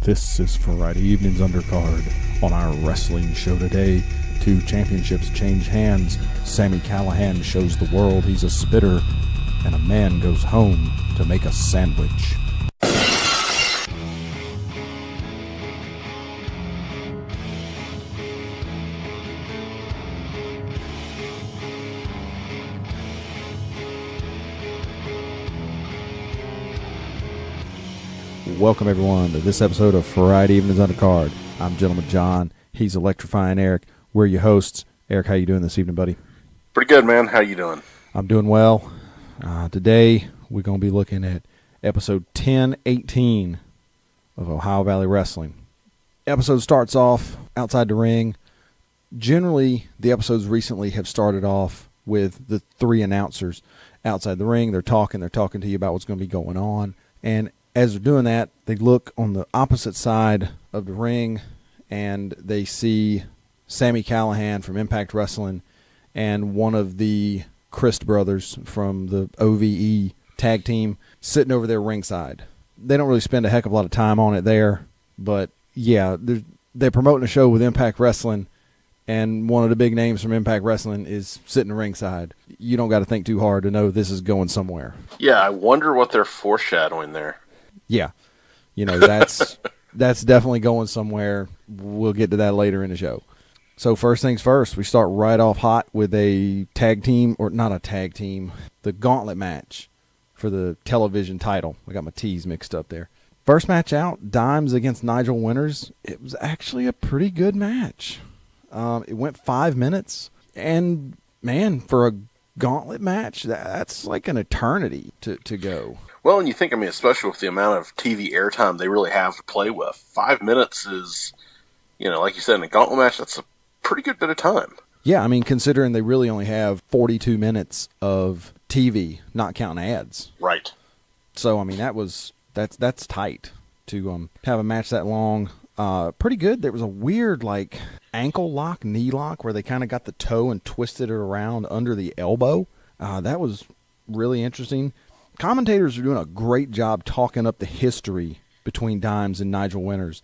This is Friday Evening's Undercard. On our wrestling show today, 2 championships change hands. Sami Callihan shows the world he's a spitter, and a man goes home to make a sandwich. Welcome, everyone, to this episode of Friday Evening's Undercard. I'm Gentleman John. He's Electrifying Eric. We're your hosts. Eric, how you doing this evening, buddy? Pretty good, man. How you doing? I'm doing well. Today, we're going to be looking at episode 1018 of Ohio Valley Wrestling. Episode starts off outside the ring. Generally, the episodes recently have started off with the 3 announcers outside the ring. They're talking to you about what's going to be going on. And as they're doing that, they look on the opposite side of the ring, and they see Sami Callihan from Impact Wrestling and one of the Christ brothers from the OVW tag team sitting over there ringside. They don't really spend a heck of a lot of time on it there, but yeah, they're promoting a show with Impact Wrestling, and one of the big names from Impact Wrestling is sitting ringside. You don't got to think too hard to know this is going somewhere. Yeah, I wonder what they're foreshadowing there. Yeah, you know, that's definitely going somewhere. We'll get to that later in the show. So first things first, we start right off hot with a tag team, or not a tag team, the gauntlet match for the television title. I got my T's mixed up there. First match out, Dimes against Nigel Winters. It was actually a pretty good match. It went 5 minutes, and man, for a gauntlet match, that's like an eternity to go. Well, and you think, especially with the amount of TV airtime they really have to play with, 5 minutes is, like you said, in a gauntlet match, that's a pretty good bit of time. Yeah, considering they really only have 42 minutes of TV, not counting ads. Right. So, that's tight to have a match that long. Pretty good. There was a weird, ankle lock, knee lock, where they kind of got the toe and twisted it around under the elbow. That was really interesting. Commentators are doing a great job talking up the history between Dimes and Nigel Winters.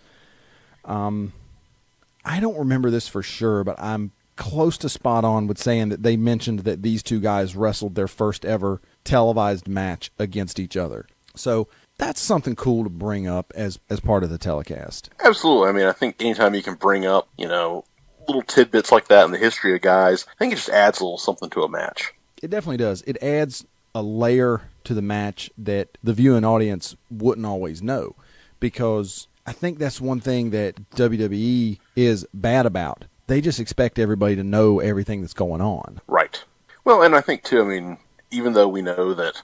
I don't remember this for sure, but I'm close to spot on with saying that they mentioned that these 2 guys wrestled their first ever televised match against each other. So that's something cool to bring up as part of the telecast. Absolutely. I think anytime you can bring up, little tidbits like that in the history of guys, I think it just adds a little something to a match. It definitely does. It adds a layer to the match that the viewing audience wouldn't always know, because I think that's one thing that WWE is bad about. They just expect everybody to know everything that's going on. Right. Well, and I think too, even though we know that,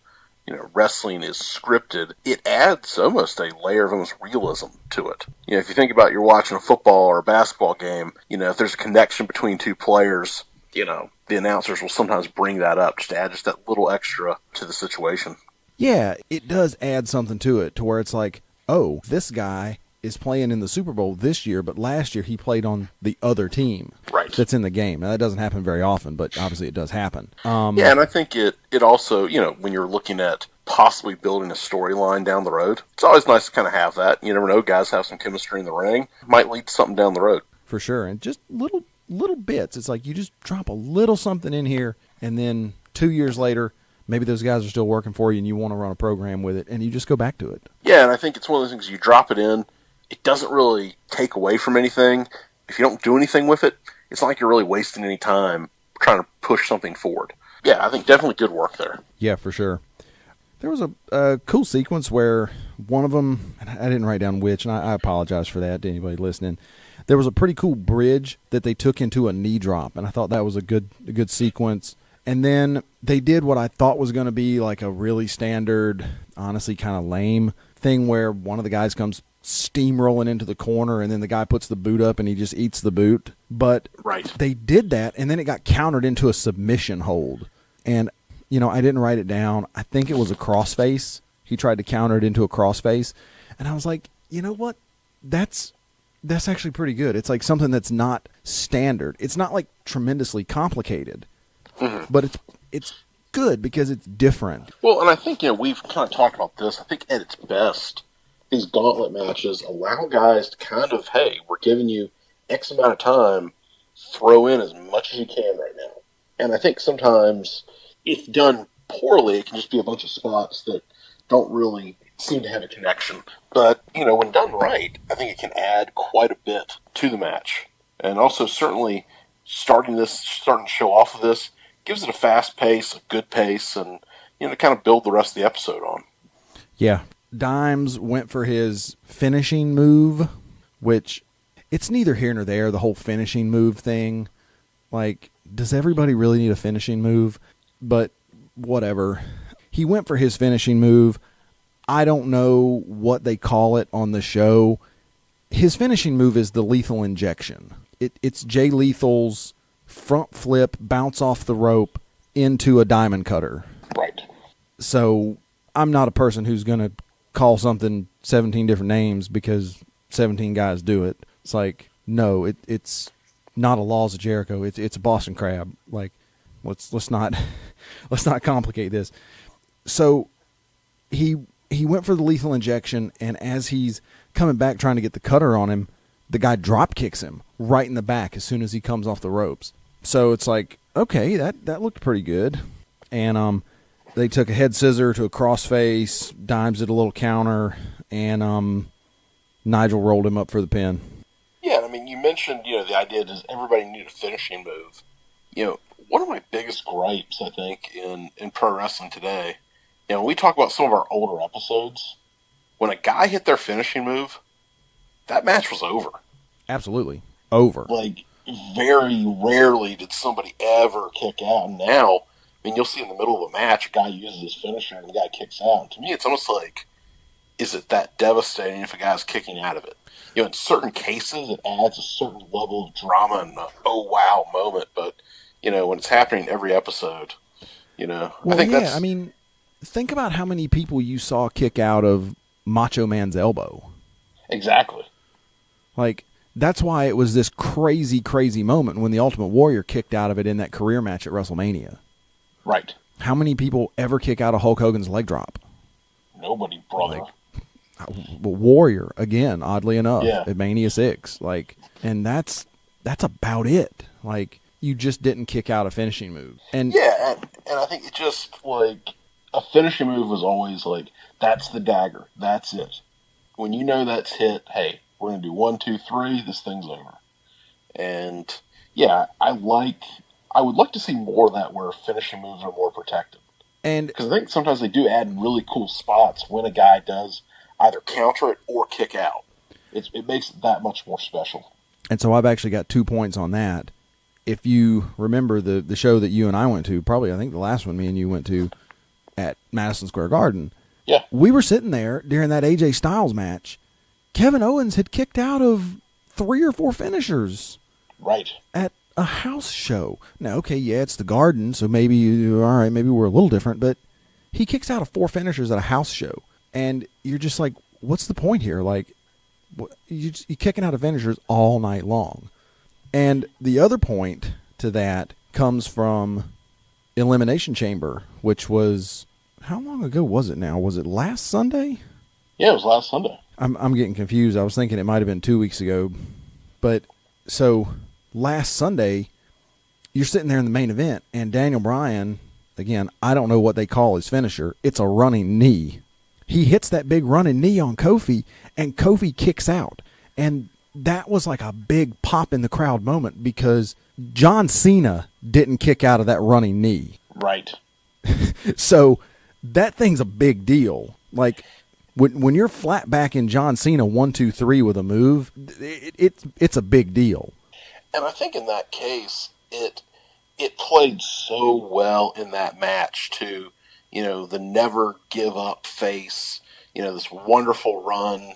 wrestling is scripted, it adds almost a layer of almost realism to it. If you think about you're watching a football or a basketball game, if there's a connection between 2 players, the announcers will sometimes bring that up just to add just that little extra to the situation. Yeah, it does add something to it, to where it's like, oh, this guy is playing in the Super Bowl this year, but last year he played on the other team that's in the game. Now, that doesn't happen very often, but obviously it does happen. Yeah, and I think it also, when you're looking at possibly building a storyline down the road, it's always nice to kind of have that. You never know, guys have some chemistry in the ring. Might lead to something down the road. For sure, and just little bits. It's like you just drop a little something in here, and then 2 years later, maybe those guys are still working for you and you want to run a program with it, and you just go back to it. Yeah, and I think it's one of those things, you drop it in, it doesn't really take away from anything. If you don't do anything with it, it's not like you're really wasting any time trying to push something forward. Yeah, I think definitely good work there. Yeah, for sure. There was a cool sequence where one of them, and I didn't write down which, and I apologize for that to anybody listening. There was a pretty cool bridge that they took into a knee drop, and I thought that was a good sequence. And then they did what I thought was going to be like a really standard, honestly kind of lame thing, where one of the guys comes steamrolling into the corner, and then the guy puts the boot up and he just eats the boot. But They did that, and then it got countered into a submission hold. And, I didn't write it down. I think it was a crossface. He tried to counter it into a crossface. And I was like, you know what? That's actually pretty good. It's like something that's not standard. It's not like tremendously complicated, but it's good because it's different. Well, and I think, we've kind of talked about this. I think at its best, these gauntlet matches allow guys to kind of, hey, we're giving you X amount of time, throw in as much as you can right now. And I think sometimes, if done poorly, it can just be a bunch of spots that don't really seem to have a connection. But, when done right, I think it can add quite a bit to the match. And also, certainly, starting to show off of this gives it a fast pace, a good pace, and, to kind of build the rest of the episode on. Yeah. Dimes went for his finishing move, which it's neither here nor there, the whole finishing move thing. Like, does everybody really need a finishing move? But whatever. He went for his finishing move. I don't know what they call it on the show. His finishing move is the lethal injection. It's Jay Lethal's front flip, bounce off the rope into a diamond cutter. Right. So I'm not a person who's going to call something 17 different names because 17 guys do it. It's like, no, it's not a Laws of Jericho. It's a Boston Crab. Like, let's not complicate this. So he went for the lethal injection, and as he's coming back trying to get the cutter on him, the guy drop kicks him right in the back as soon as he comes off the ropes. So it's like, okay, that looked pretty good. And they took a head scissor to a crossface, Dimes did a little counter, and Nigel rolled him up for the pin. Yeah, I mean, you mentioned, the idea does everybody need a finishing move. One of my biggest gripes, I think, in pro wrestling today, when we talk about some of our older episodes, when a guy hit their finishing move, that match was over. Absolutely. Over. Like, very rarely did somebody ever kick out. And now, you'll see in the middle of a match, a guy uses his finisher and the guy kicks out. And to me, it's almost like, is it that devastating if a guy's kicking out of it? In certain cases, it adds a certain level of drama and a oh wow moment. But, when it's happening every episode, well, I think that's... I mean, think about how many people you saw kick out of Macho Man's elbow. Exactly. Like, that's why it was this crazy, crazy moment when the Ultimate Warrior kicked out of it in that career match at WrestleMania. Right. How many people ever kick out of Hulk Hogan's leg drop? Nobody, brother. Warrior, again, oddly enough, yeah. at Mania 6. Like, and that's about it. Like, you just didn't kick out a finishing move. And yeah, and I think it just, like, a finishing move was always like, that's the dagger. That's it. When you know that's hit, hey, we're going to do 1, 2, 3, this thing's over. And, yeah, I would like to see more of that where finishing moves are more protected. And because I think sometimes they do add really cool spots when a guy does either counter it or kick out. It makes it that much more special. And so I've actually got 2 points on that. If you remember the show that you and I went to, probably I think the last one me and you went to at Madison Square Garden, yeah, we were sitting there during that AJ Styles match. Kevin Owens had kicked out of 3 or 4 finishers. Right. At a house show. Now, okay, yeah, it's the Garden, so maybe, all right, maybe we're a little different, but he kicks out of 4 finishers at a house show. And you're just like, what's the point here? Like, you're kicking out of finishers all night long. And the other point to that comes from Elimination Chamber, which was, how long ago was it now? Was it last Sunday? Yeah, it was last Sunday. I'm getting confused. I was thinking it might have been 2 weeks ago. But so last Sunday, you're sitting there in the main event, and Daniel Bryan, again, I don't know what they call his finisher. It's a running knee. He hits that big running knee on Kofi, and Kofi kicks out. And that was like a big pop in the crowd moment because John Cena didn't kick out of that running knee. Right. So that thing's a big deal. Like, when you're flat back in John Cena 1, 2, 3 with a move, it's a big deal. And I think in that case, it played so well in that match to, the never give up face, this wonderful run.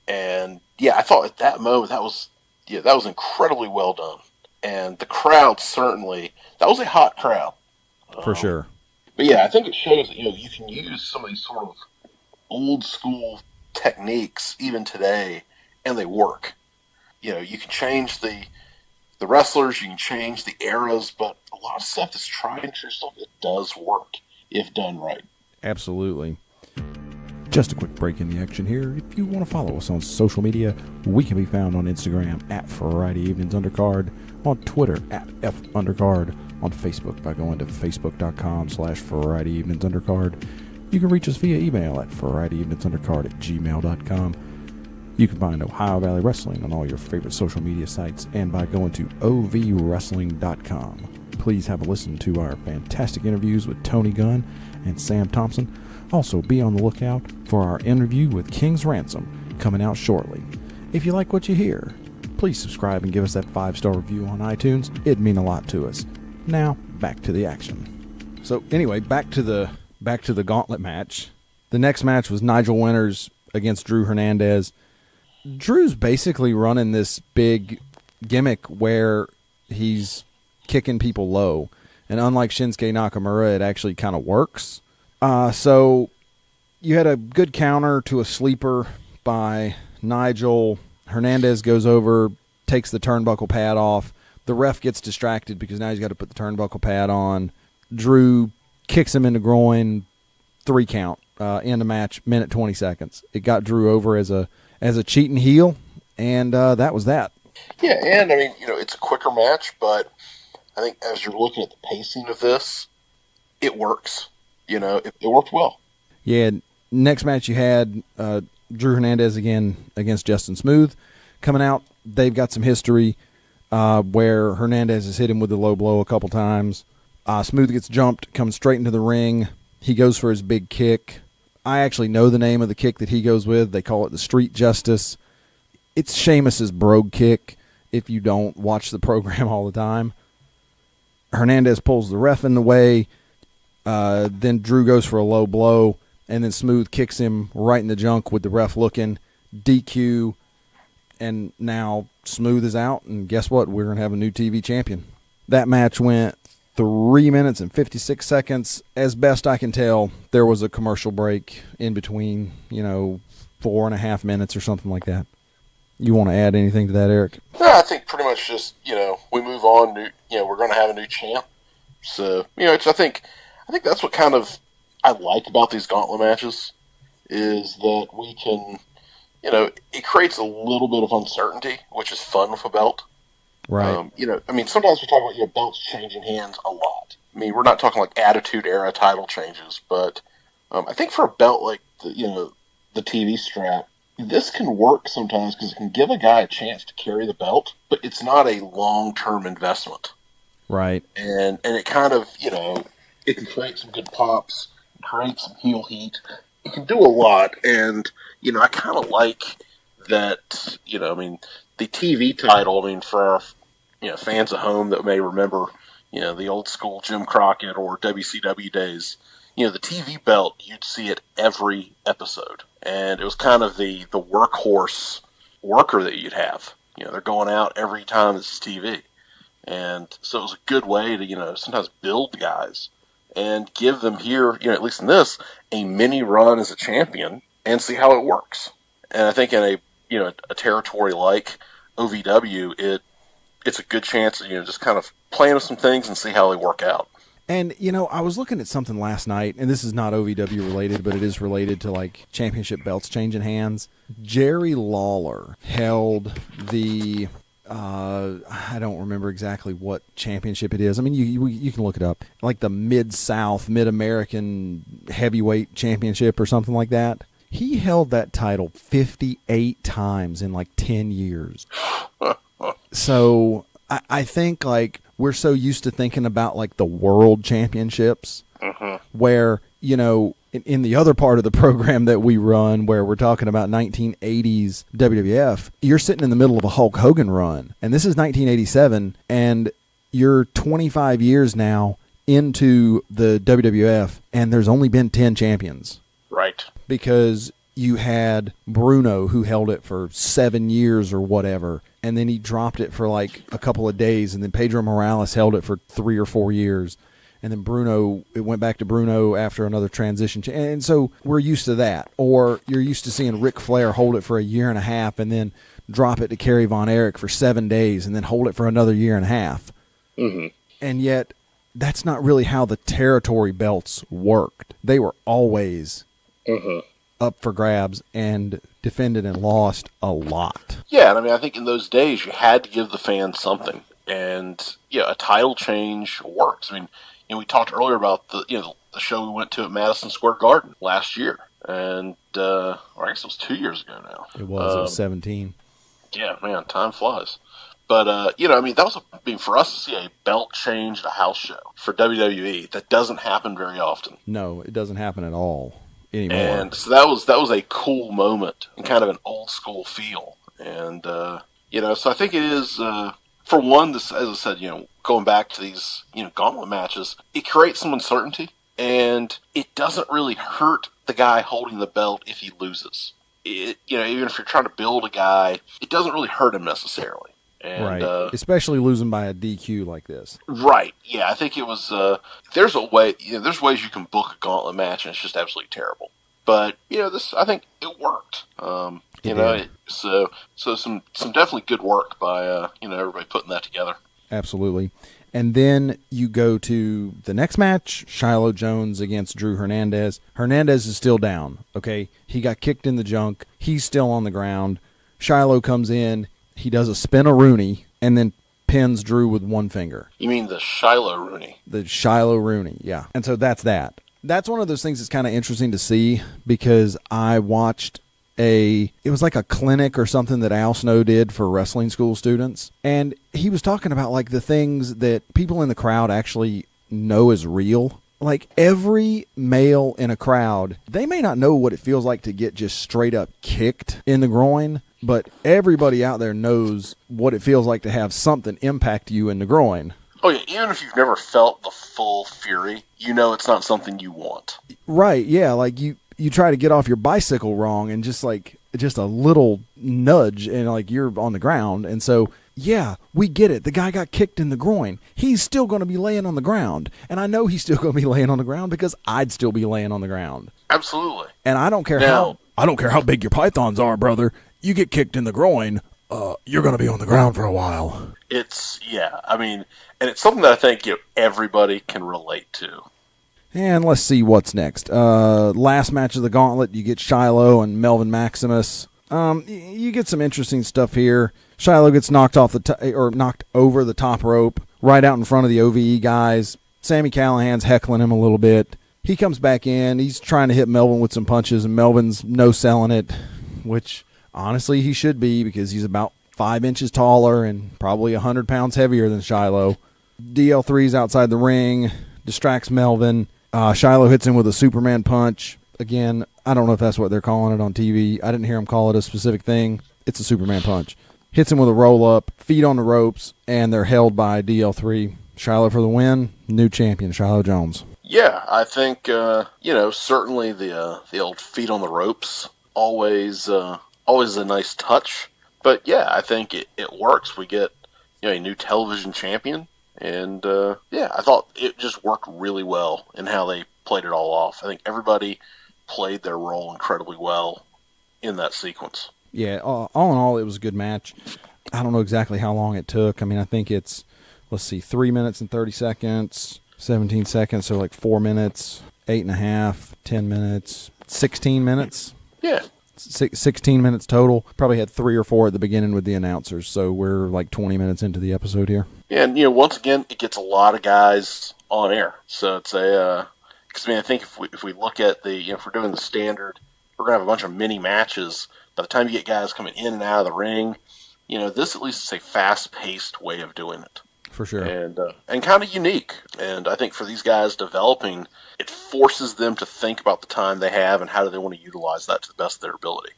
And yeah, I thought at that moment that was incredibly well done. And the crowd certainly, that was a hot crowd. For sure. But yeah, I think it shows that, you can use some of these sort of old school techniques even today, and they work. You can change the wrestlers, you can change the eras, but a lot of stuff that's tried and true stuff, it does work if done right. Absolutely. Just a quick break in the action here. If you want to follow us on social media, we can be found on Instagram at fridayeveningsundercard, on Twitter at @undercard, on Facebook by going to facebook.com/fridayeveningsundercard. You can reach us via email at fridayeveningsundercard@gmail.com. You can find Ohio Valley Wrestling on all your favorite social media sites and by going to ovwrestling.com. Please have a listen to our fantastic interviews with Tony Gunn and Sam Thompson. Also, be on the lookout for our interview with King's Ransom coming out shortly. If you like what you hear, please subscribe and give us that 5-star review on iTunes. It'd mean a lot to us. Now, back to the action. So anyway, back to the gauntlet match. The next match was Nigel Winters against Drew Hernandez. Drew's basically running this big gimmick where he's kicking people low. And unlike Shinsuke Nakamura, it actually kind of works. So you had a good counter to a sleeper by Nigel. Hernandez goes over, takes the turnbuckle pad off. The ref gets distracted because now he's got to put the turnbuckle pad on. Drew kicks him in the groin, 3 count, end of match, minute 20 seconds. It got Drew over as a cheating heel, and that was that. Yeah, and I mean, it's a quicker match, but I think as you're looking at the pacing of this, it works. It worked well. Yeah, next match you had Drew Hernandez again against Justin Smooth. Coming out, they've got some history where Hernandez has hit him with the low blow a couple times. Smooth gets jumped, comes straight into the ring. He goes for his big kick. I actually know the name of the kick that he goes with. They call it the Street Justice. It's Sheamus's brogue kick if you don't watch the program all the time. Hernandez pulls the ref in the way. Then Drew goes for a low blow, and then Smooth kicks him right in the junk with the ref looking. DQ, and now Smooth is out, and guess what? We're going to have a new TV champion. That match went 3 minutes and 56 seconds. As best I can tell, there was a commercial break in between, 4.5 minutes or something like that. You want to add anything to that, Eric? No, I think pretty much just, we move on to, we're going to have a new champ. So, I think that's what kind of I like about these gauntlet matches is that we can, it creates a little bit of uncertainty, which is fun with a belt. Right. Sometimes we talk about belts changing hands a lot. We're not talking like Attitude Era title changes, but I think for a belt like the TV strap, this can work sometimes because it can give a guy a chance to carry the belt, but it's not a long-term investment. Right. And it kind of, it can create some good pops, create some heel heat. It can do a lot, and, I kind of like that, the TV title, for our, fans at home that may remember, the old school Jim Crockett or WCW days, the TV belt, you'd see it every episode. And it was kind of the workhorse worker that you'd have. They're going out every time this is TV. And so it was a good way to, sometimes build guys and give them here, at least in this, a mini run as a champion and see how it works. And I think in a territory like OVW, it's a good chance to, just kind of play with some things and see how they work out. And, I was looking at something last night, and this is not OVW related, but it is related to, championship belts changing hands. Jerry Lawler held the, I don't remember exactly what championship it is. You can look it up. Like the Mid-South, Mid-American Heavyweight Championship or something like that. He held that title 58 times in 10 years. So I think we're so used to thinking about the world championships where, in the other part of the program that we run where we're talking about 1980s WWF, you're sitting in the middle of a Hulk Hogan run. And this is 1987, and you're 25 years now into the WWF, and there's only been 10 champions. Right. Because you had Bruno, who held it for 7 years or whatever, and then he dropped it for a couple of days, and then Pedro Morales held it for 3 or 4 years, and then it went back to Bruno after another transition. And so we're used to that. Or you're used to seeing Ric Flair hold it for a year and a half and then drop it to Kerry Von Erich for 7 days and then hold it for another year and a half. Mm-hmm. And yet that's not really how the territory belts worked. They were always up for grabs and defended and lost a lot. Yeah, and I mean, I think in those days you had to give the fans something, and a title change works. I mean, we talked earlier about the show we went to at Madison Square Garden last year, and or I guess it was 2 years ago now. It was 17. Yeah, man, time flies. But I mean, that was for us to see a belt change at a house show for WWE. That doesn't happen very often. No, it doesnn't happen at all anymore. And so that was a cool moment and kind of an old school feel. And so I think it is for one, this, as I said, going back to these gauntlet matches, it creates some uncertainty, and it doesn't really hurt the guy holding the belt if he loses. Even if you're trying to build a guy, it doesn't really hurt him necessarily. And, right, especially losing by a DQ like this. Right, yeah, I think it was, there's a way, there's ways you can book a gauntlet match and it's just absolutely terrible. But, this, I think it worked. So some definitely good work by, everybody putting that together. Absolutely. And then you go to the next match, Shiloh Jones against Drew Hernandez. Hernandez is still down, okay? He got kicked in the junk. He's still on the ground. Shiloh comes in. He does a spin-a-Rooney and then pins Drew with one finger. You mean the Shiloh Rooney? The Shiloh Rooney, yeah. And so that's that. That's one of those things that's kind of interesting to see because I watched it was like a clinic or something that Al Snow did for wrestling school students. And he was talking about like the things that people in the crowd actually know is real. Like every male in a crowd, they may not know what it feels like to get just straight up kicked in the groin, but everybody out there knows what it feels like to have something impact you in the groin. Oh yeah, even if you've never felt the full fury, it's not something you want. Right, yeah, like you try to get off your bicycle wrong and just a little nudge and like you're on the ground. And so, yeah, we get it. The guy got kicked in the groin. He's still going to be laying on the ground. And I know he's still going to be laying on the ground because I'd still be laying on the ground. Absolutely. And I don't care how big your pythons are, brother. You get kicked in the groin, you're going to be on the ground for a while. I mean, and it's something that I think everybody can relate to. And let's see what's next. Last match of the gauntlet, you get Shiloh and Melvin Maximus. You get some interesting stuff here. Shiloh gets knocked over the top rope right out in front of the OVE guys. Sami Callihan's heckling him a little bit. He comes back in. He's trying to hit Melvin with some punches, and Melvin's no-selling it, which honestly he should be because he's about 5 inches taller and probably 100 pounds heavier than Shiloh. DL3's outside the ring, distracts Melvin. Shiloh hits him with a Superman punch. Again, I don't know if that's what they're calling it on TV. I didn't hear him call it a specific thing. It's a Superman punch. Hits him with a roll-up, feet on the ropes, and they're held by DL3. Shiloh for the win. New champion, Shiloh Jones. Yeah, I think, certainly the old feet on the ropes, always a nice touch. But, yeah, I think it works. We get a new television champion. And, I thought it just worked really well in how they played it all off. I think everybody played their role incredibly well in that sequence. Yeah, all in all, it was a good match. I don't know exactly how long it took. I mean, I think it's, 3 minutes and 30 seconds, 17 seconds, so like 4 minutes, 8.5, 10 minutes, 16 minutes. Yeah. 16 minutes total. Probably had 3 or 4 at the beginning with the announcers, so we're like 20 minutes into the episode here. Yeah, and once again, it gets a lot of guys on air. So it's because I think if we look at if we're doing the standard, we're gonna have a bunch of mini matches. By the time you get guys coming in and out of the ring, this at least is a fast-paced way of doing it. For sure. And kind of unique. And I think for these guys developing, it forces them to think about the time they have and how do they want to utilize that to the best of their ability.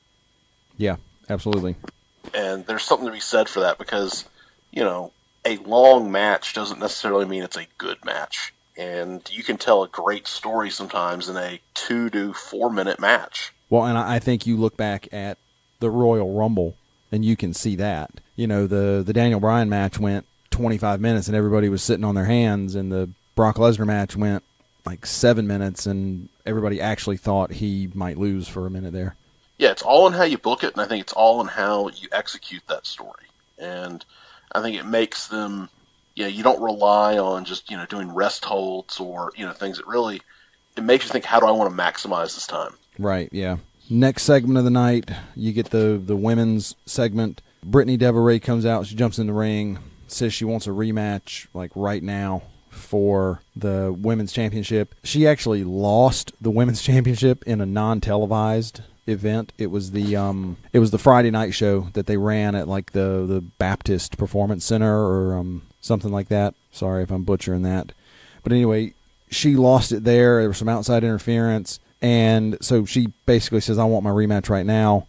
Yeah, absolutely. And there's something to be said for that because, a long match doesn't necessarily mean it's a good match. And you can tell a great story sometimes in a 2 to 4 minute match. Well, and I think you look back at the Royal Rumble and you can see that. The Daniel Bryan match went 25 minutes and everybody was sitting on their hands, and the Brock Lesnar match went like 7 minutes and everybody actually thought he might lose for a minute there. Yeah, it's all in how you book it, and I think it's all in how you execute that story. And I think it makes them, you don't rely on just, doing rest holds or, things that really, it makes you think, how do I want to maximize this time? Right, yeah. Next segment of the night, you get the women's segment. Brittany Deveray comes out. She jumps in the ring, says she wants a rematch like right now for the women's championship. She actually lost the women's championship in a non-televised event. It was the Friday night show that they ran at like the Baptist Performance Center or something like that. Sorry if I'm butchering that. But anyway, she lost it there. There was some outside interference. And so she basically says, I want my rematch right now.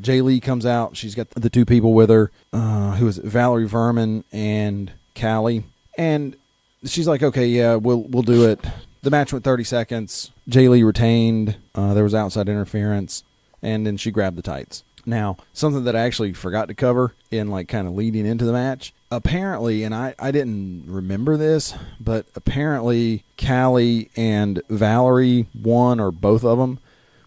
Jay Lee comes out. She's got the two people with her, who is it? Valerie Verman and Callie. And she's like, okay, yeah, we'll do it. The match went 30 seconds. Jay Lee retained. There was outside interference. And then she grabbed the tights. Now, something that I actually forgot to cover in like kind of leading into the match. Apparently, and I didn't remember this, but apparently Callie and Valerie, one or both of them,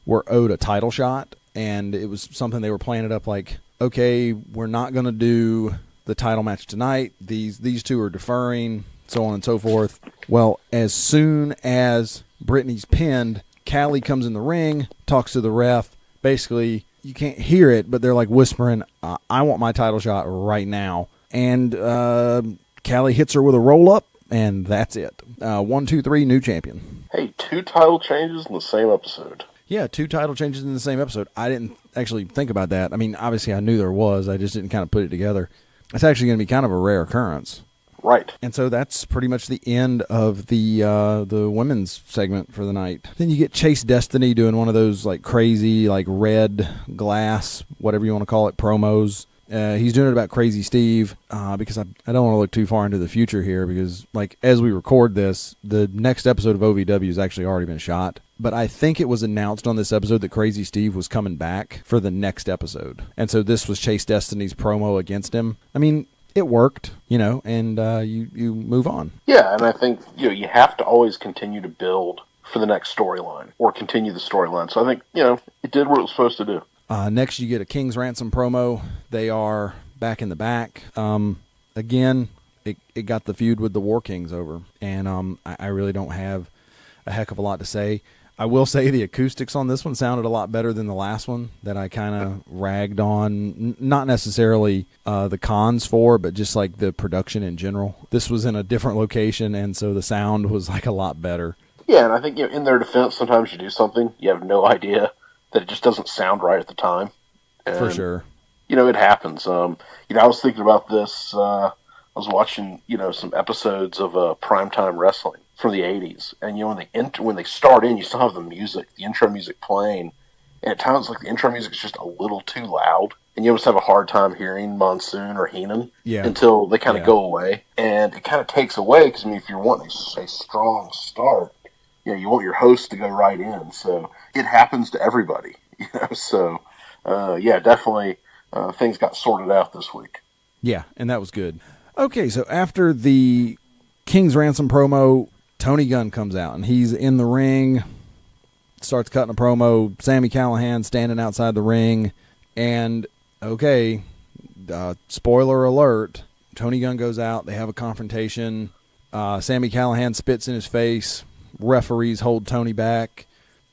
were owed a title shot. And it was something they were playing it up like, okay, we're not going to do the title match tonight. These two are deferring, so on and so forth. Well, as soon as Brittany's pinned, Callie comes in the ring, talks to the ref. Basically, you can't hear it, but they're like whispering, I want my title shot right now. And Callie hits her with a roll-up, and that's it. 1, 2, 3, new champion. Hey, 2 title changes in the same episode. Yeah, 2 title changes in the same episode. I didn't actually think about that. I mean, obviously I knew there was. I just didn't kind of put it together. It's actually going to be kind of a rare occurrence. Right. And so that's pretty much the end of the women's segment for the night. Then you get Chase Destiny doing one of those like crazy, like red glass, whatever you want to call it, promos. He's doing it about Crazy Steve because I don't want to look too far into the future here because, like, as we record this, the next episode of OVW has actually already been shot. But I think it was announced on this episode that Crazy Steve was coming back for the next episode. And so this was Chase Destiny's promo against him. I mean, it worked, and you move on. Yeah, and I think you have to always continue to build for the next storyline or continue the storyline. So I think, it did what it was supposed to do. Next, you get a King's Ransom promo. They are back in the back. Again, it got the feud with the War Kings over. And I really don't have a heck of a lot to say. I will say the acoustics on this one sounded a lot better than the last one that I kind of ragged on. Not necessarily the cons for, but just like the production in general. This was in a different location, and so the sound was like a lot better. Yeah, and I think in their defense, sometimes you do something, you have no idea that it just doesn't sound right at the time. And, for sure. It happens. I was thinking about this. I was watching, some episodes of Primetime Wrestling from the 80s. And, when they start in, you still have the intro music playing. And at times, like, the intro music is just a little too loud. And you almost have a hard time hearing Monsoon or Heenan until they kind of go away. And it kind of takes away, because, if you're wanting a strong start, you want your host to go right in. So it happens to everybody, So, definitely things got sorted out this week. Yeah, and that was good. Okay, so after the King's Ransom promo, Tony Gunn comes out, and he's in the ring, starts cutting a promo. Sami Callihan standing outside the ring, and, okay, spoiler alert, Tony Gunn goes out. They have a confrontation. Sami Callihan spits in his face. Referees hold Tony back.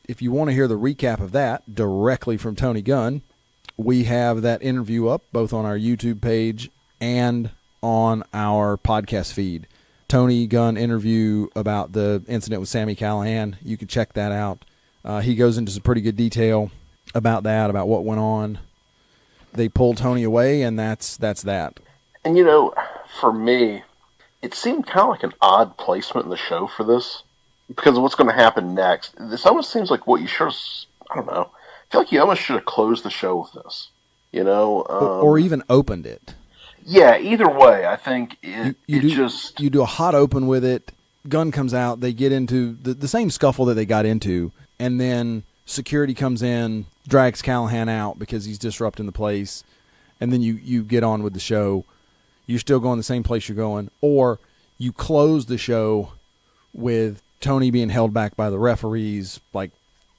If you want to hear the recap of that directly from Tony Gunn, we have that interview up both on our YouTube page and on our podcast feed. Tony Gunn interview about the incident with Sami Callihan. You can check that out. He goes into some pretty good detail about that, about what went on. They pulled Tony away, and that's that. And, for me, it seemed kind of like an odd placement in the show for this. Because of what's going to happen next. This almost seems like what you should have, I don't know. I feel like you almost should have closed the show with this. Or even opened it. Yeah, either way, I think you do a hot open with it. Gunn comes out. They get into the same scuffle that they got into. And then security comes in, drags Callihan out because he's disrupting the place. And then you get on with the show. You're still going the same place you're going. Or you close the show with Tony being held back by the referees, like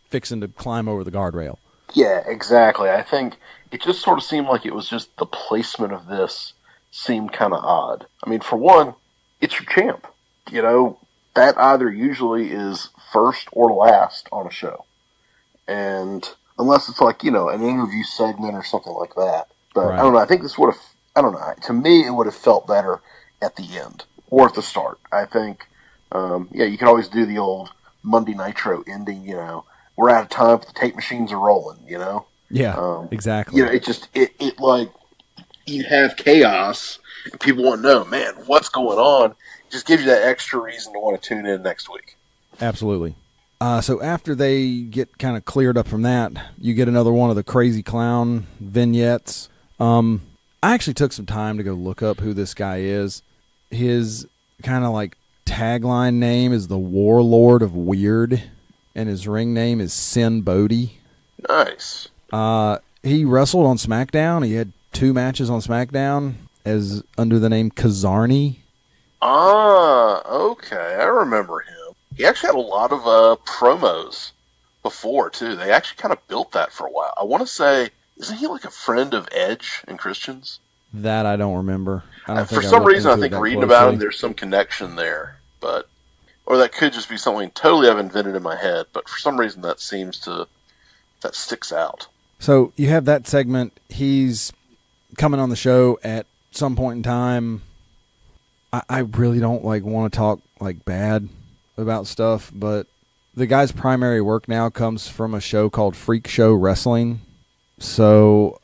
fixing to climb over the guardrail. Yeah, exactly. I think it just sort of seemed like it was just the placement of this seemed kind of odd. For one, it's your champ. That either usually is first or last on a show. And unless it's like, an interview segment or something like that. But Right. I don't know. I think this would have, I don't know. To me, it would have felt better at the end or at the start. I think, you can always do the old Monday Nitro ending, we're out of time, but the tape machines are rolling, Yeah, exactly. It just, it like, you have chaos, and people want to know, man, what's going on? It just gives you that extra reason to want to tune in next week. Absolutely. So after they get kind of cleared up from that, you get another one of the crazy clown vignettes. I actually took some time to go look up who this guy is. His kind of like tagline name is the Warlord of Weird, and his ring name is Sin Bodhi. Nice. He wrestled on SmackDown. He had 2 matches on SmackDown as under the name Kazarni. Ah, okay. I remember him. He actually had a lot of promos before, too. They actually kind of built that for a while. I want to say, isn't he like a friend of Edge and Christian's? That I don't remember. For some reason, I think reading about him, there's some connection there. Or that could just be something totally I've invented in my head. But for some reason, that sticks out. So you have that segment. He's coming on the show at some point in time. I really don't want to talk bad about stuff, but the guy's primary work now comes from a show called Freak Show Wrestling. So,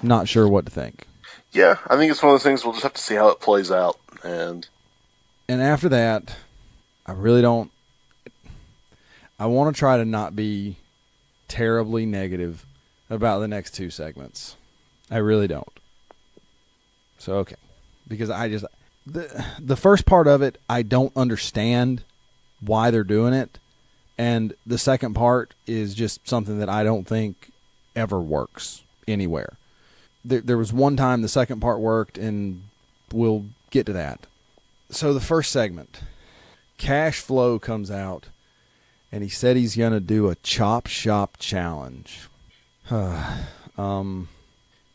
not sure what to think. Yeah, I think it's one of those things we'll just have to see how it plays out. And after that, I really don't. I want to try to not be terribly negative about the next 2 segments. I really don't. So, okay. Because the first part of it, I don't understand why they're doing it. And the second part is just something that I don't think ever works anywhere. There was one time the second part worked, and we'll get to that. So the first segment, Cash Flow comes out, and he said he's going to do a chop shop challenge.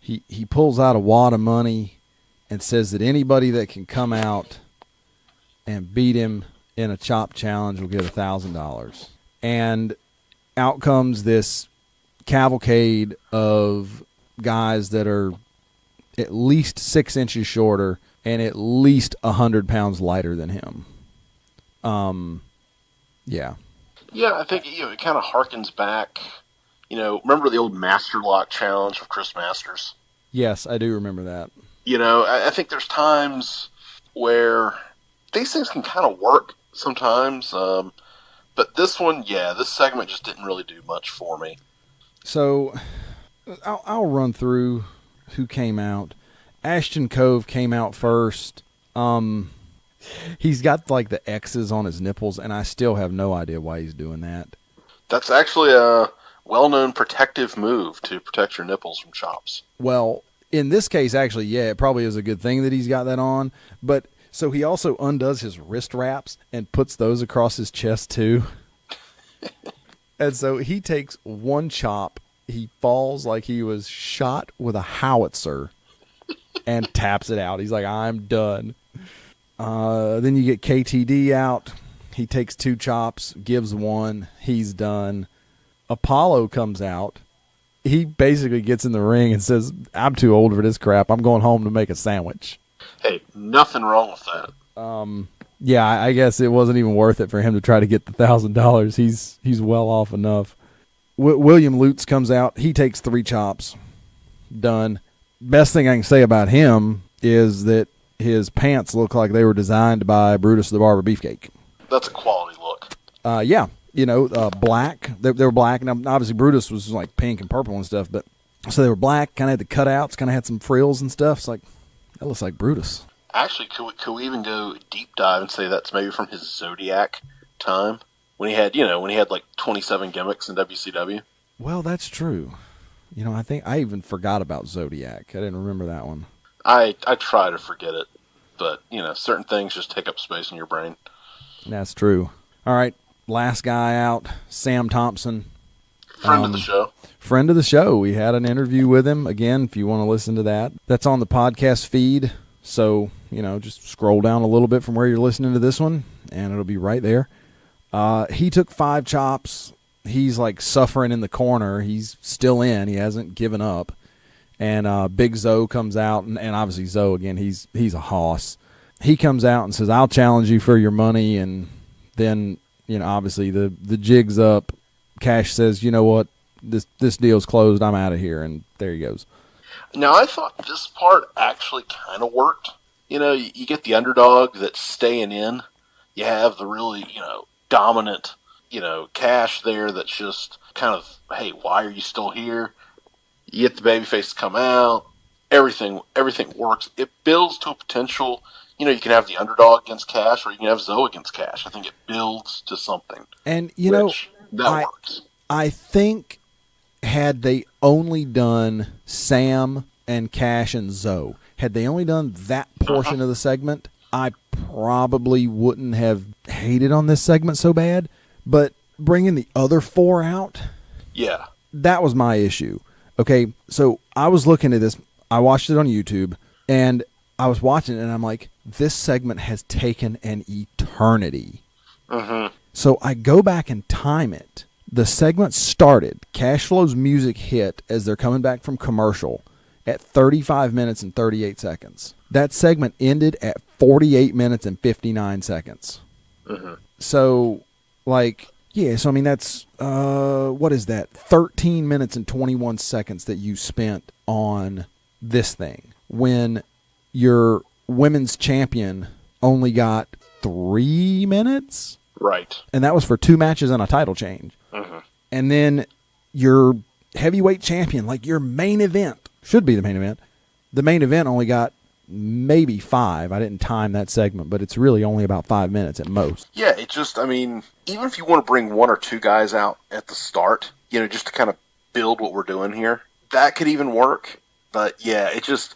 He pulls out a wad of money and says that anybody that can come out and beat him in a chop challenge will get $1,000. And out comes this cavalcade of guys that are at least 6 inches shorter and at least 100 pounds lighter than him. Yeah. Yeah, I think it kind of harkens back. Remember the old Master Lock challenge of Chris Masters? Yes, I do remember that. I think there's times where these things can kind of work sometimes. But this one, this segment just didn't really do much for me. So I'll run through who came out. Ashton Cove came out first. He's got the X's on his nipples, and I still have no idea why he's doing that. That's actually a well-known protective move to protect your nipples from chops. Well, in this case, actually, it probably is a good thing that he's got that on. But so he also undoes his wrist wraps and puts those across his chest too. And so he takes one chop. He falls like he was shot with a howitzer and taps it out. He's like, I'm done. Then you get KTD out. He takes 2 chops, gives 1. He's done. Apollo comes out. He basically gets in the ring and says, I'm too old for this crap. I'm going home to make a sandwich. Hey, nothing wrong with that. I guess it wasn't even worth it for him to try to get the $1,000. He's well off enough. William Lutz comes out. He takes 3 chops. Done. Best thing I can say about him is that his pants look like they were designed by Brutus the Barber Beefcake. That's a quality look. Black. They were black, and obviously Brutus was pink and purple and stuff. But so they were black, kind of had the cutouts, kind of had some frills and stuff. It's that looks like Brutus. Actually, could we even go deep dive and say that's maybe from his Zodiac time when he had 27 gimmicks in WCW? Well, that's true. I think I even forgot about Zodiac. I didn't remember that one. I try to forget it, but certain things just take up space in your brain. That's true. All right, last guy out, Sam Thompson. Friend of the show. Friend of the show. We had an interview with him. Again, if you want to listen to that, that's on the podcast feed. So, just scroll down a little bit from where you're listening to this one, and it'll be right there. He took 5 chops. he's like suffering in the corner. He's still in. He hasn't given up. And Big Zoe comes out, and obviously Zoe, again, he's a hoss. He comes out and says, I'll challenge you for your money. And then, obviously the jig's up. Cash says, you know what, this deal's closed. I'm out of here. And there he goes. Now, I thought this part actually kind of worked. You get the underdog that's staying in. You have the really, dominant, Cash there that's just kind of, hey, why are you still here? You get the babyface to come out. Everything works. It builds to a potential. You can have the underdog against Cash, or you can have Zoe against Cash. I think it builds to something. And that works. I think had they only done Sam and Cash and Zoe, had they only done that portion of the segment, I probably wouldn't have hated on this segment so bad. But bringing the other 4 out, yeah, that was my issue. Okay, so I was looking at this. I watched it on YouTube, and I was watching it, and I'm like, this segment has taken an eternity. So I go back and time it. The segment started, Cash Flow's music hit as they're coming back from commercial at 35 minutes and 38 seconds. That segment ended at 48 minutes and 59 seconds. So, so I mean, that's, what is that? 13 minutes and 21 seconds that you spent on this thing when your women's champion only got 3 minutes? Right. And that was for 2 matches and a title change. And then your heavyweight champion, like your main event, should be the main event. The main event only got maybe 5. I didn't time that segment, but it's really only about 5 minutes at most. Yeah, it just, I mean, even if you want to bring 1 or 2 guys out at the start, just to kind of build what we're doing here, that could even work. But yeah, it just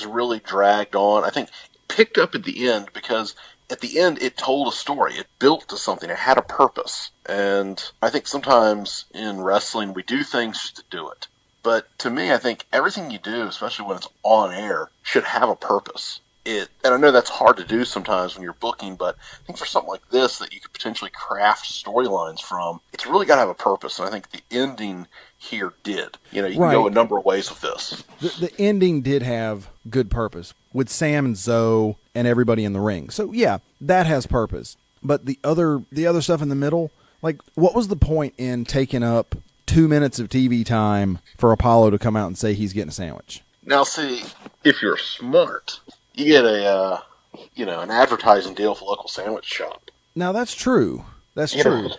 really dragged on. I think it picked up at the end because at the end it told a story. It built to something. It had a purpose. And I think sometimes in wrestling we do things just to do it. But to me, I think everything you do, especially when it's on air, should have a purpose. And I know that's hard to do sometimes when you're booking, but I think for something like this that you could potentially craft storylines from, it's really got to have a purpose. And I think the ending here did. You can go a number of ways with this. The ending did have good purpose with Sam and Zoe and everybody in the ring. So yeah, that has purpose. But the other stuff in the middle, like, what was the point in taking up 2 minutes of TV time for Apollo to come out and say he's getting a sandwich? Now, see, if you're smart, you get an advertising deal with a local sandwich shop. Now, that's true. That's true.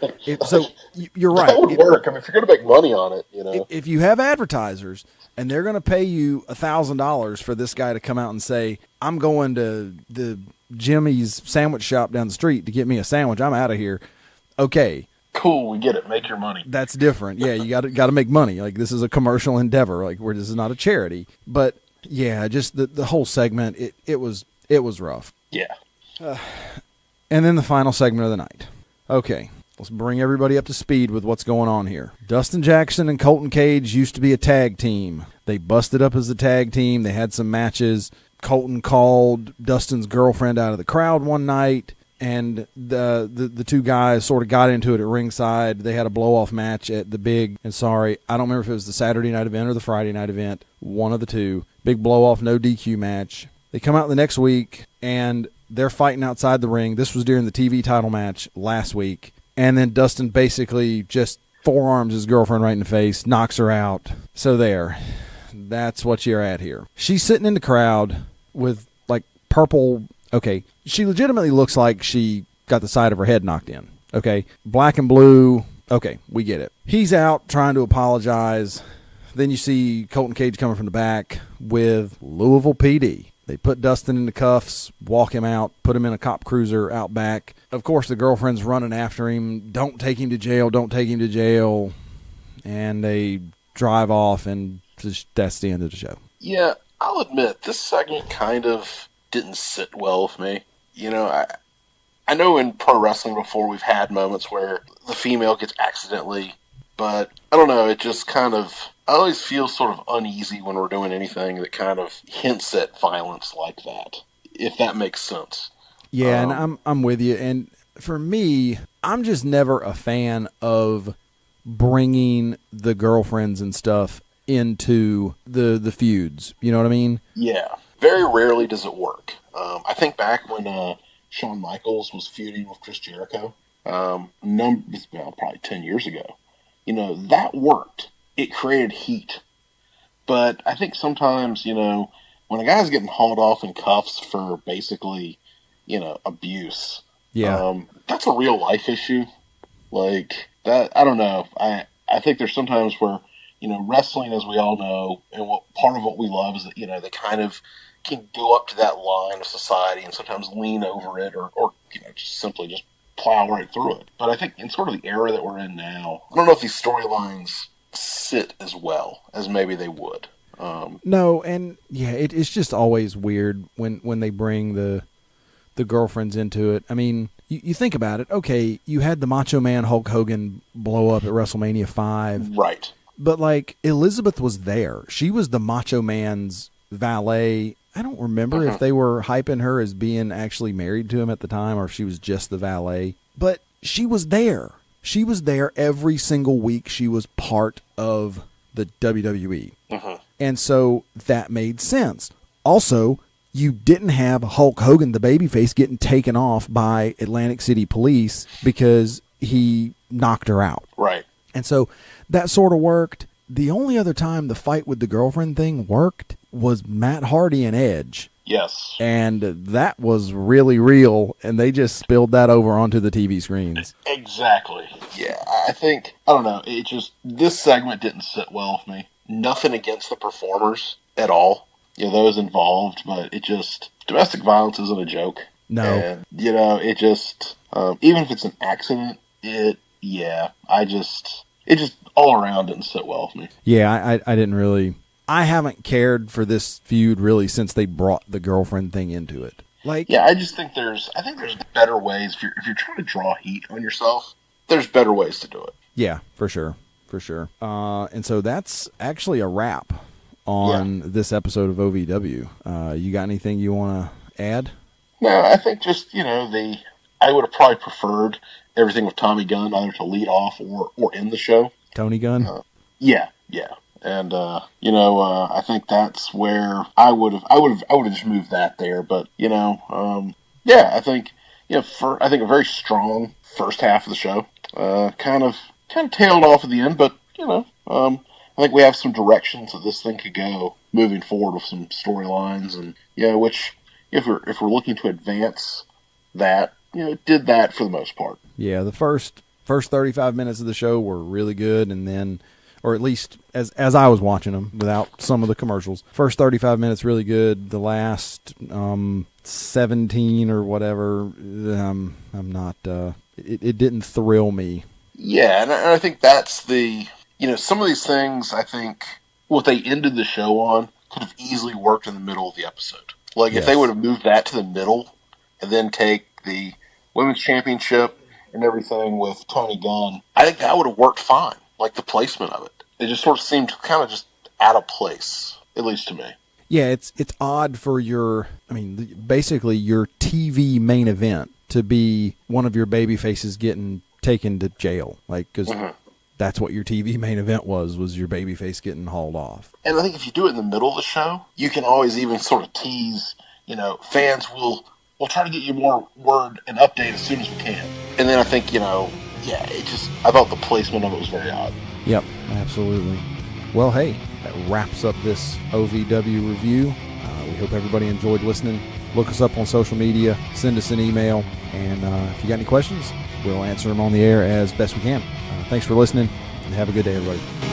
So you're right. That would work. I mean, if you're going to make money on it, If you have advertisers and they're going to pay you $1,000 for this guy to come out and say, I'm going to the Jimmy's sandwich shop down the street to get me a sandwich, I'm out of here. Okay. Cool, we get it. Make your money. That's different. Yeah, you got to make money. Like, this is a commercial endeavor. Like, where this is not a charity. But yeah, just the whole segment, it was rough. Yeah. And then the final segment of the night. Okay, let's bring everybody up to speed with what's going on here. Dustin Jackson and Colton Cage used to be a tag team. They busted up as a tag team. They had some matches. Colton called Dustin's girlfriend out of the crowd one night. And the 2 guys sort of got into it at ringside. They had a blow-off match at the big, and sorry, I don't remember if it was the Saturday night event or the Friday night event, one of the 2. Big blow-off, no DQ match. They come out the next week, and they're fighting outside the ring. This was during the TV title match last week. And then Dustin basically just forearms his girlfriend right in the face, knocks her out. So there. That's what you're at here. She's sitting in the crowd with, like, purple... Okay, she legitimately looks like she got the side of her head knocked in. Okay, black and blue. Okay, we get it. He's out trying to apologize. Then you see Colton Cage coming from the back with Louisville PD. They put Dustin in the cuffs, walk him out, put him in a cop cruiser out back. Of course, the girlfriend's running after him. Don't take him to jail. Don't take him to jail. And they drive off, and that's the end of the show. Yeah, I'll admit, this segment kind of didn't sit well with me. I know in pro wrestling before we've had moments where the female gets accidentally, but I don't know, it just kind of, I always feel sort of uneasy when we're doing anything that kind of hints at violence like that, if that makes sense. Yeah, and I'm with you. And for me, I'm just never a fan of bringing the girlfriends and stuff into the feuds. You know what I mean? Yeah. Very rarely does it work. I think back when Shawn Michaels was feuding with Chris Jericho, probably 10 years ago, that worked. It created heat. But I think sometimes, when a guy's getting hauled off in cuffs for basically, abuse, that's a real life issue. Like, that, I don't know. I think there's sometimes where, wrestling, as we all know, and part of what we love is that, they kind of can go up to that line of society and sometimes lean over it or just simply just plow right through it. But I think in sort of the era that we're in now, I don't know if these storylines sit as well as maybe they would. No, and yeah, it's just always weird when they bring the girlfriends into it. I mean, you think about it. Okay, you had the Macho Man Hulk Hogan blow up at WrestleMania 5. Right. But, like, Elizabeth was there. She was the Macho Man's valet. I don't remember if they were hyping her as being actually married to him at the time or if she was just the valet. But she was there. She was there every single week. She was part of the WWE. And so that made sense. Also, you didn't have Hulk Hogan, the babyface, getting taken off by Atlantic City police because he knocked her out. Right. And so that sort of worked. The only other time the fight with the girlfriend thing worked was Matt Hardy and Edge. Yes. And that was really real, and they just spilled that over onto the TV screens. Exactly. Yeah, I don't know, this segment didn't sit well with me. Nothing against the performers at all, those involved, but domestic violence isn't a joke. No. And, it just, even if it's an accident, it just all around didn't sit well with me. Yeah, I didn't really. I haven't cared for this feud really since they brought the girlfriend thing into it. Like, yeah, I think there's better ways if you're trying to draw heat on yourself. There's better ways to do it. Yeah, for sure. And so that's actually a wrap on this episode of OVW. You got anything you want to add? No, I think just I would have probably preferred everything with Tommy Gunn either to lead off or end the show. Tony Gunn? Yeah. And I think that's where I would have just moved that there. But I think I think a very strong first half of the show. Kind of tailed off at the end, but I think we have some directions that this thing could go moving forward with some storylines, and which if we're looking to advance that, it did that for the most part. Yeah, the first 35 minutes of the show were really good, and then, or at least as I was watching them without some of the commercials, first 35 minutes really good. The last 17 or whatever, I'm not. It didn't thrill me. Yeah, and I think that's some of these things. I think what they ended the show on could have easily worked in the middle of the episode. Like if they would have moved that to the middle, and then take the women's championship and everything with Tony Gunn, I think that would have worked fine. Like the placement of it, it just sort of seemed kind of just out of place, at least to me. Yeah, it's odd for basically your TV main event to be one of your baby faces getting taken to jail, like because that's what your TV main event was your baby face getting hauled off. And I think if you do it in the middle of the show, you can always even sort of tease. Fans will. We'll try to get you more word and update as soon as we can. And then I think, I thought the placement of it was very odd. Yep, absolutely. Well, hey, that wraps up this OVW review. We hope everybody enjoyed listening. Look us up on social media, send us an email, and if you got any questions, we'll answer them on the air as best we can. Thanks for listening, and have a good day, everybody.